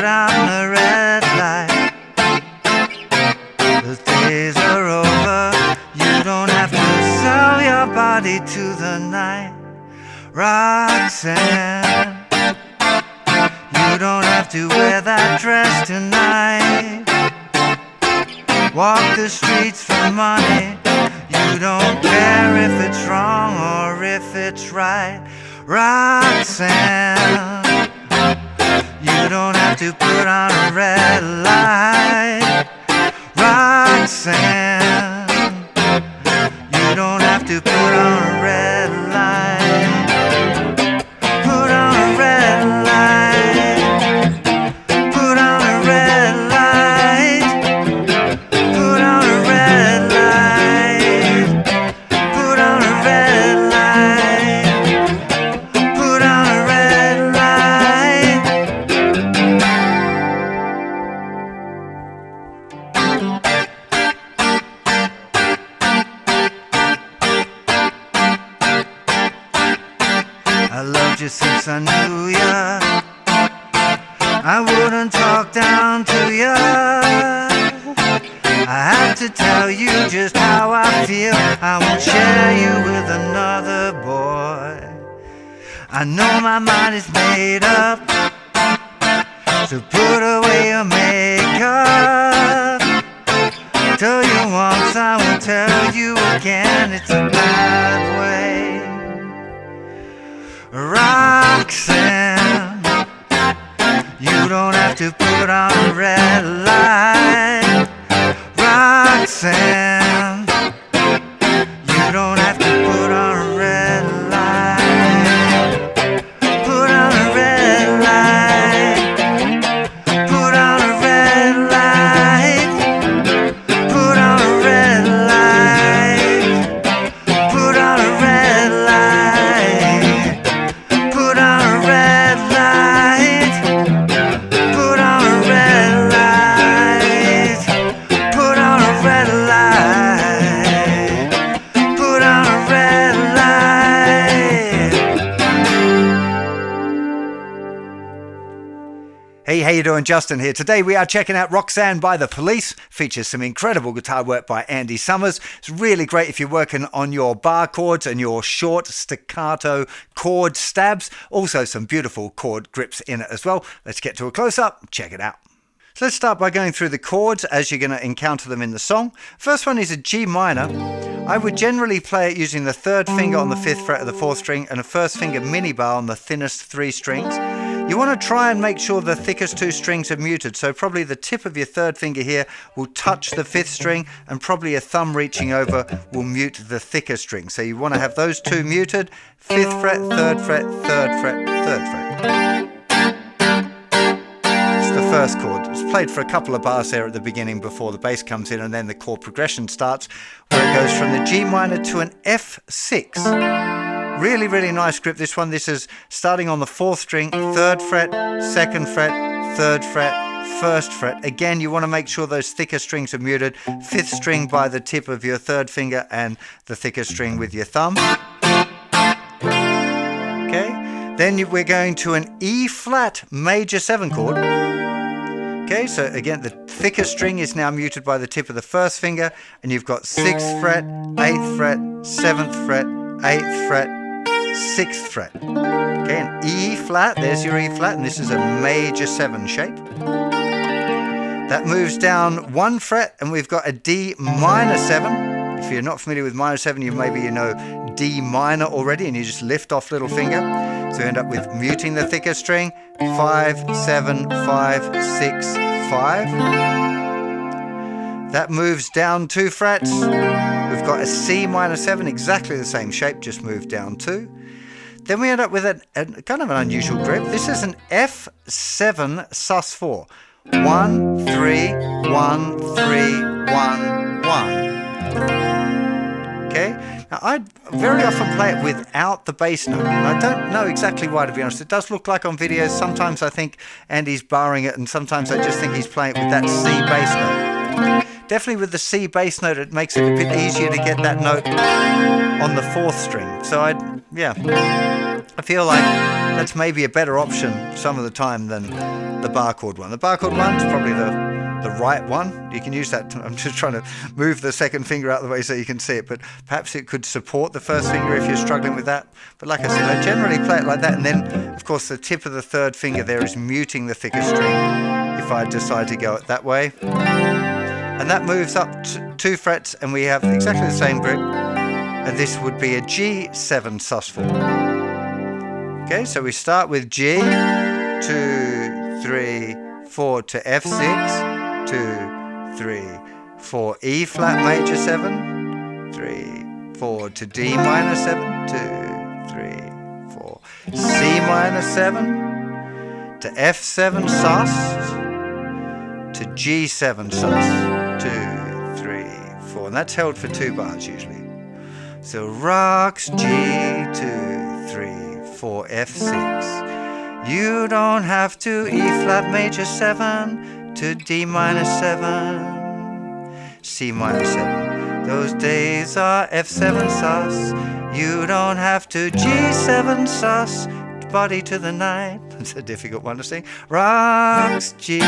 put out the red light. The days are over. You don't have to sell your body to the night, Roxanne. You don't have to wear that dress tonight. Walk the streets for money. You don't care if it's wrong or if it's right, Roxanne. You don't have to put on a red light, Roxanne. You don't have to put on a red light. Put on a red light. Put on a red light. Put on a red light. Put on a red light. Put on a red light. I loved you since I knew ya. I wouldn't talk down to ya. I have to tell you just how I feel. I won't share you with another boy. I know my mind is made up, so put away your makeup. Tell you once, I will tell you again, it's a bad way, Roxanne. You don't have to put on a red light, Roxanne. You don't have to put on a red light. Put on a red light. Put on a red light. Put on a red light. Put on a red light. Put on a red light. Put on a red light. Put on a red light. Put on a red light. Hey, how you doing? Justin here. Today we are checking out Roxanne by The Police. Features some incredible guitar work by Andy Summers. It's really great if you're working on your bar chords and your short staccato chord stabs. Also some beautiful chord grips in it as well. Let's get to a close-up. Check it out. So let's start by going through the chords as you're going to encounter them in the song. First one is a G minor. I would generally play it using the third finger on the 5th fret of the 4th string and a first finger mini bar on the thinnest 3 strings. You want to try and make sure the thickest 2 strings are muted, so probably the tip of your third finger here will touch the 5th string and probably a thumb reaching over will mute the thicker string. So you want to have those 2 muted, 5th fret, 3rd fret, 3rd fret, 3rd fret. The first chord. It's played for a couple of bars there at the beginning before the bass comes in, and then the chord progression starts where it goes from the G minor to an F6. Really, really nice grip, this one. This is starting on the 4th string, 3rd fret, 2nd fret, 3rd fret, 1st fret. Again, you want to make sure those thicker strings are muted. 5th string by the tip of your 3rd finger and the thicker string with your thumb. Okay. Then we're going to an E flat major 7 chord. Okay, so again, the thicker string is now muted by the tip of the 1st finger, and you've got 6th fret, 8th fret, 7th fret, 8th fret, 6th fret. Okay, an E flat, there's your E flat, and this is a major 7 shape. That moves down 1 fret, and we've got a D minor 7. If you're not familiar with minor 7, maybe you know D minor already, and you just lift off little finger. So you end up with muting the thicker string, 5, 7, 5, 6, 5. That moves down 2 frets. We've got a C minor 7, exactly the same shape, just moved down 2. Then we end up with a kind of an unusual grip. This is an F7 sus4. 1, 3, 1, 3, 1, 1. Okay? Now, I very often play it without the bass note, and I don't know exactly why, to be honest. It does look like on videos. Sometimes I think Andy's barring it, and sometimes I just think he's playing it with that C bass note. definitely with the C bass note, it makes it a bit easier to get that note on the 4th string. So I feel like that's maybe a better option some of the time than the bar chord one. The bar chord one's probably the right one. You can use that. I'm just trying to move the 2nd finger out of the way so you can see it, but perhaps it could support the 1st finger if you're struggling with that. But like I said, I generally play it like that, and then of course the tip of the 3rd finger there is muting the thicker string if I decide to go it that way. And that moves up 2 frets, and we have exactly the same grip, and this would be a G7 sus4. Okay, so we start with G, 2, 3, 4 to F6, 2, 3, 4, E flat major 7, 3, 4 to D minor 7, 2, 3, 4, C minor 7, to F7 sus, to G7 sus, 2, 3, 4, and that's held for 2 bars usually. So Rox, G, 2, 3, 4, F6. You don't have to E flat major 7 to D minor 7, C minor 7. Those days are F7 sus. You don't have to G7 sus, body to the night. That's a difficult one to sing. Rox, G,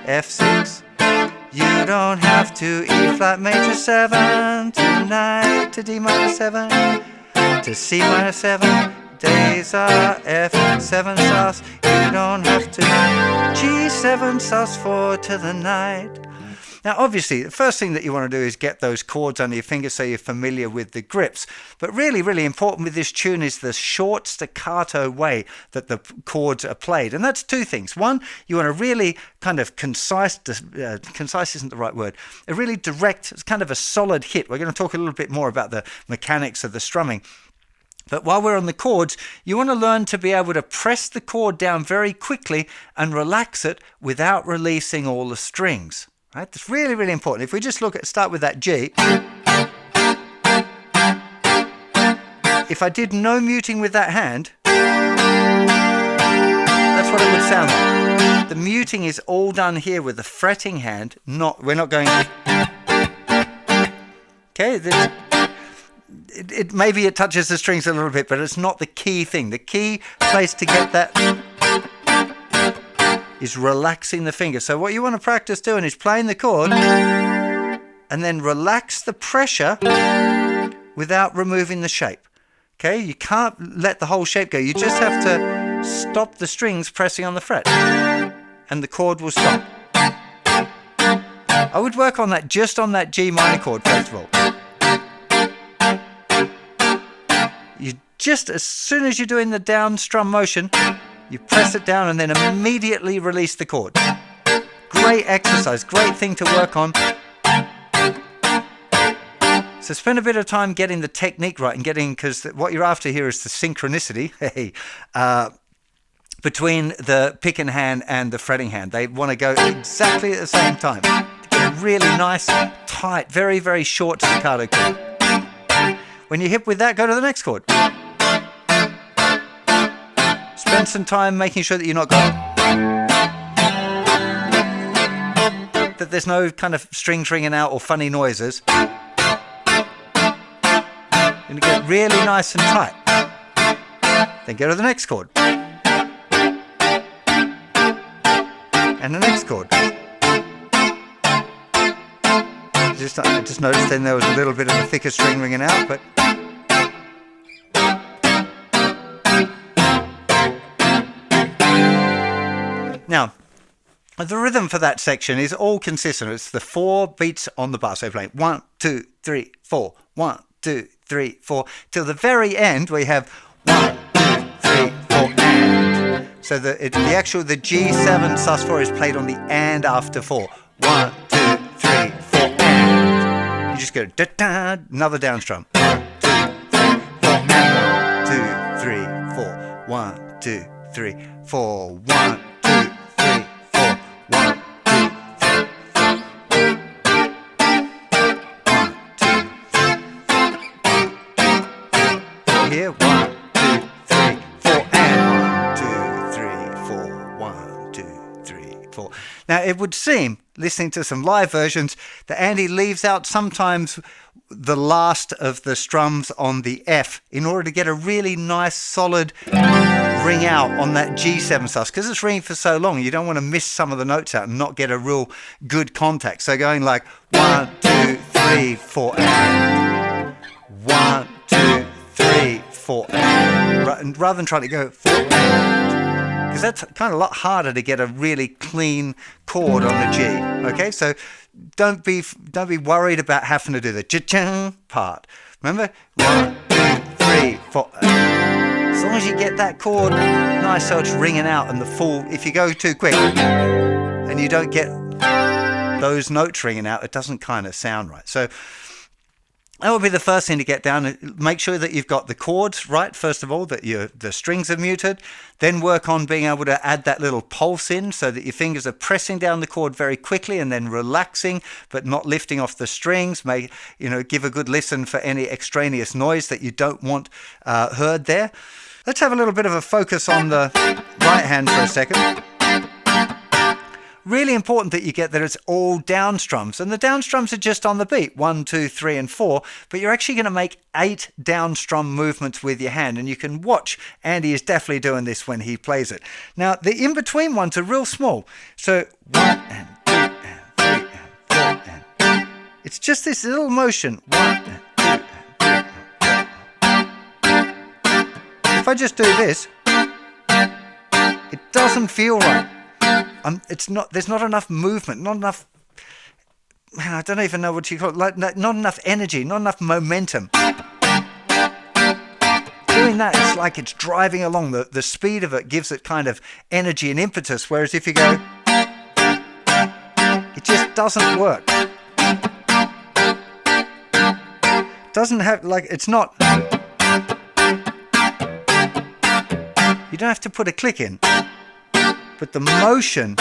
F6. You don't have to E flat major 7 tonight to D minor 7 to C minor 7. Days are F7 sus. You don't have to G7 sus4 to the night. Now obviously the first thing that you want to do is get those chords under your fingers so you're familiar with the grips. But really important with this tune is the short staccato way that the chords are played. And that's 2 things. One, you want a really kind of concise isn't the right word, a really direct, it's kind of a solid hit. We're going to talk a little bit more about the mechanics of the strumming. But while we're on the chords, you want to learn to be able to press the chord down very quickly and relax it without releasing all the strings. Right? That's really important. If we just start with that G. If I did no muting with that hand, that's what it would sound like. The muting is all done here with the fretting hand. We're not going. Okay. Maybe it touches the strings a little bit, but it's not the key thing. The key place to get that is relaxing the finger. So what you want to practice doing is playing the chord and then relax the pressure without removing the shape. Okay, you can't let the whole shape go. You just have to stop the strings pressing on the fret and the chord will stop. I would work on that just on that G minor chord first of all. You just, as soon as you're doing the down strum motion, you press it down and then immediately release the chord. Great exercise, great thing to work on. So spend a bit of time getting the technique right and because what you're after here is the synchronicity between the picking hand and the fretting hand. They want to go exactly at the same time. Get a really nice, tight, very short staccato chord. When you're hip with that, go to the next chord. Spend some time making sure that you're not going. That there's no kind of strings ringing out or funny noises. You're going to get really nice and tight. Then go to the next chord. And the next chord. I just noticed then there was a little bit of a thicker string ringing out, but now the rhythm for that section is all consistent. It's the 4 beats on the bar. So playing 1, 2, 3, 4, 1, 2, 3, 4 till the very end we have 1, 2, 3, 4 and. So the G7 sus4 is played on the and after 4. 1, 2, 3, 4 and. You just go da da, another down strum. 1, 2, 3, 4 1, 2, 3, 4 1, 2, 3, 4 1, 2, 3, 4 1, 2, 3, 4. Here, 1, 2, 3, 4 and 1, 2, 3, 4 1, 2, 3, 4. Now, it would seem, listening to some live versions, that Andy leaves out sometimes the last of the strums on the F in order to get a really nice solid ring out on that G7 sus, because it's ringing for so long. You don't want to miss some of the notes out and not get a real good contact. So going like 1, 2, 3, 4, and 1, 2, 3, 4, and rather than trying to go 4, because that's kind of a lot harder to get a really clean chord on the G. Okay, so don't be worried about having to do the cha-chang part. Remember, 1, 2, 3, 4. As long as you get that chord nice, so it's ringing out, and the full. If you go too quick and you don't get those notes ringing out, it doesn't kind of sound right. So that would be the first thing to get down. Make sure that you've got the chords right, first of all, that the strings are muted. Then work on being able to add that little pulse in so that your fingers are pressing down the chord very quickly and then relaxing, but not lifting off the strings. Give a good listen for any extraneous noise that you don't want heard there. Let's have a little bit of a focus on the right hand for a second. Really important that you get that it's all down strums, and the down strums are just on the beat, 1, 2, 3, and 4, but you're actually going to make 8 down strum movements with your hand, and you can watch Andy is definitely doing this when he plays it. Now, the in-between ones are real small, so 1 and 2 and 3 and 4 and it's just this little motion, 1 and 2 and 3 and 4. If I just do this, it doesn't feel right. There's not enough movement, not enough, I don't even know what you call it, not enough energy, not enough momentum. Doing that, it's like it's driving along. The speed of it gives it kind of energy and impetus, whereas if you go, it just doesn't work. Doesn't have, it's not, you don't have to put a click in. But the motion,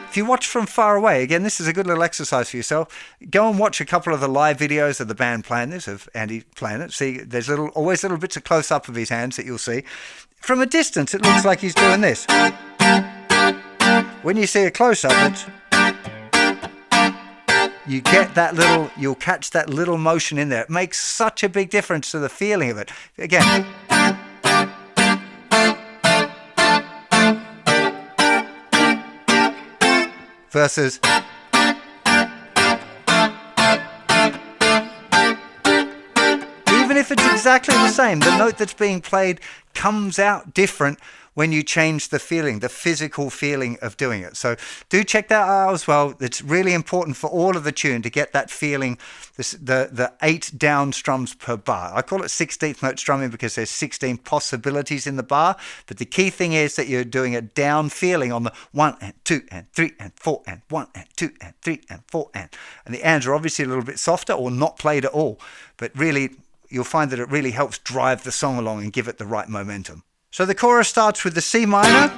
if you watch from far away, again, this is a good little exercise for yourself. Go and watch a couple of the live videos of the band playing this, of Andy playing it. See, there's always little bits of close-up of his hands that you'll see. From a distance, it looks like he's doing this. When you see a close-up, you get that little, you'll catch that little motion in there. It makes such a big difference to the feeling of it. Again, versus even if it's exactly the same, the note that's being played comes out different when you change the feeling, the physical feeling of doing it. So do check that out as well. It's really important for all of the tune to get that feeling, the 8 down strums per bar. I call it 16th note strumming because there's 16 possibilities in the bar, but the key thing is that you're doing a down feeling on the 1 and 2 and 3 and 4 and 1 and 2 and 3 and 4 and the ands are obviously a little bit softer or not played at all, but really you'll find that it really helps drive the song along and give it the right momentum. So the chorus starts with the C minor,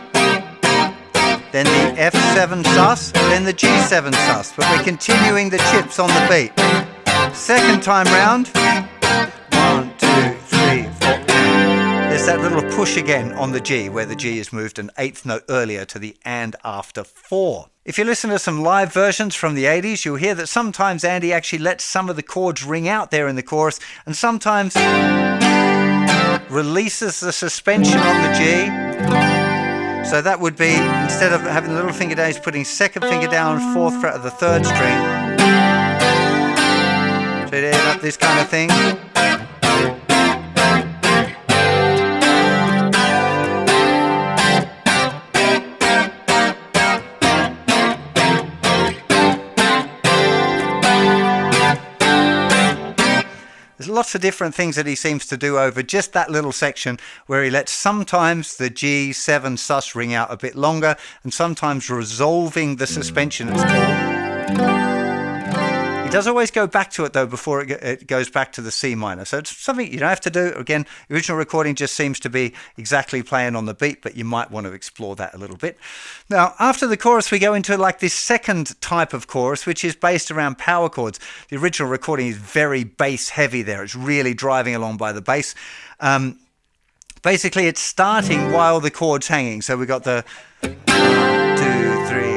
then the F7 sus, then the G7 sus, but we're continuing the chips on the beat. Second time round, 1, 2, 3, 4. There's that little push again on the G, where the G is moved an 8th note earlier to the and after 4. If you listen to some live versions from the 80s, you'll hear that sometimes Andy actually lets some of the chords ring out there in the chorus, and sometimes releases the suspension on the G. So that would be, instead of having the little finger down, he's putting second finger down, 4th fret of the 3rd string. So you end up this kind of thing. There's lots of different things that he seems to do over just that little section, where he lets sometimes the G7 sus ring out a bit longer and sometimes resolving the suspension, it's called. He does always go back to it though before it goes back to the C minor. So it's something you don't have to do. Again, the original recording just seems to be exactly playing on the beat, but you might want to explore that a little bit. Now, after the chorus, we go into like this second type of chorus, which is based around power chords. The original recording is very bass heavy there. It's really driving along by the bass. Basically, it's starting while the chord's hanging. So we got the 1, 2, 3,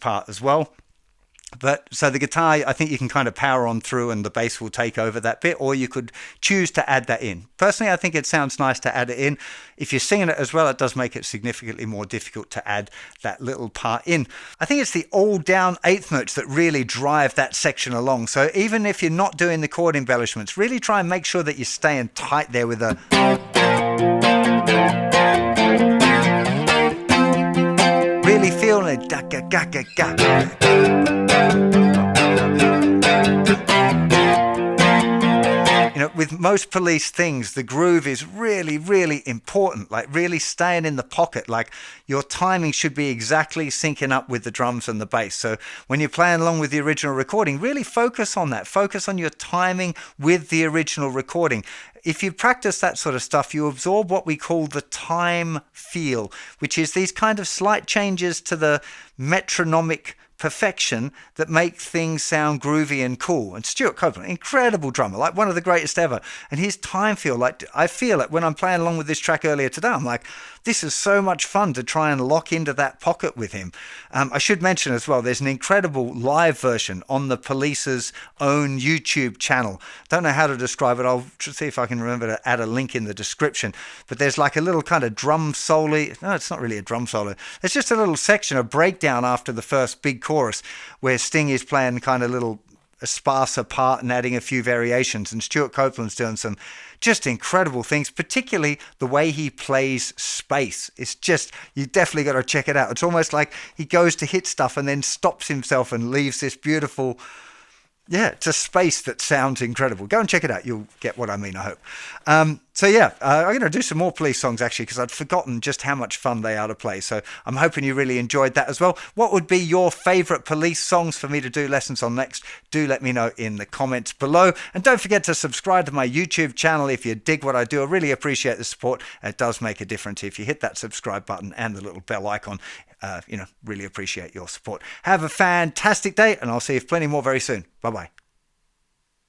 part as well. But so the guitar, I think you can kind of power on through and the bass will take over that bit, or you could choose to add that in. Personally, I think it sounds nice to add it in. If you're singing it as well, it does make it significantly more difficult to add that little part in. I think it's the all down eighth notes that really drive that section along. So even if you're not doing the chord embellishments, really try and make sure that you're staying tight there with a... Really feeling it. With most Police things, the groove is really, really important, like really staying in the pocket. Like your timing should be exactly syncing up with the drums and the bass. So when you're playing along with the original recording, really focus on that. Focus on your timing with the original recording. If you practice that sort of stuff, you absorb what we call the time feel, which is these kind of slight changes to the metronomic perfection that make things sound groovy and cool. And Stuart Copeland, incredible drummer, like one of the greatest ever. And his time feel, like I feel it when I'm playing along with this track earlier today. I'm like, this is so much fun to try and lock into that pocket with him. I should mention as well, there's an incredible live version on the Police's own YouTube channel. Don't know how to describe it. I'll see if I can remember to add a link in the description. But there's like a little kind of drum solo. No, it's not really a drum solo. It's just a little section, a breakdown after the first big chorus where Sting is playing kind of little a sparser part and adding a few variations, and Stuart Copeland's doing some just incredible things, particularly the way he plays space. It's just, you definitely got to check it out. It's almost like he goes to hit stuff and then stops himself and leaves this beautiful Yeah, it's a space that sounds incredible. Go and check it out. You'll get what I mean, I hope. So yeah, I'm going to do some more Police songs actually because I'd forgotten just how much fun they are to play. So I'm hoping you really enjoyed that as well. What would be your favourite Police songs for me to do lessons on next? Do let me know in the comments below. And don't forget to subscribe to my YouTube channel if you dig what I do. I really appreciate the support. It does make a difference if you hit that subscribe button and the little bell icon. Really appreciate your support. Have a fantastic day, and I'll see you plenty more very soon. Bye-bye.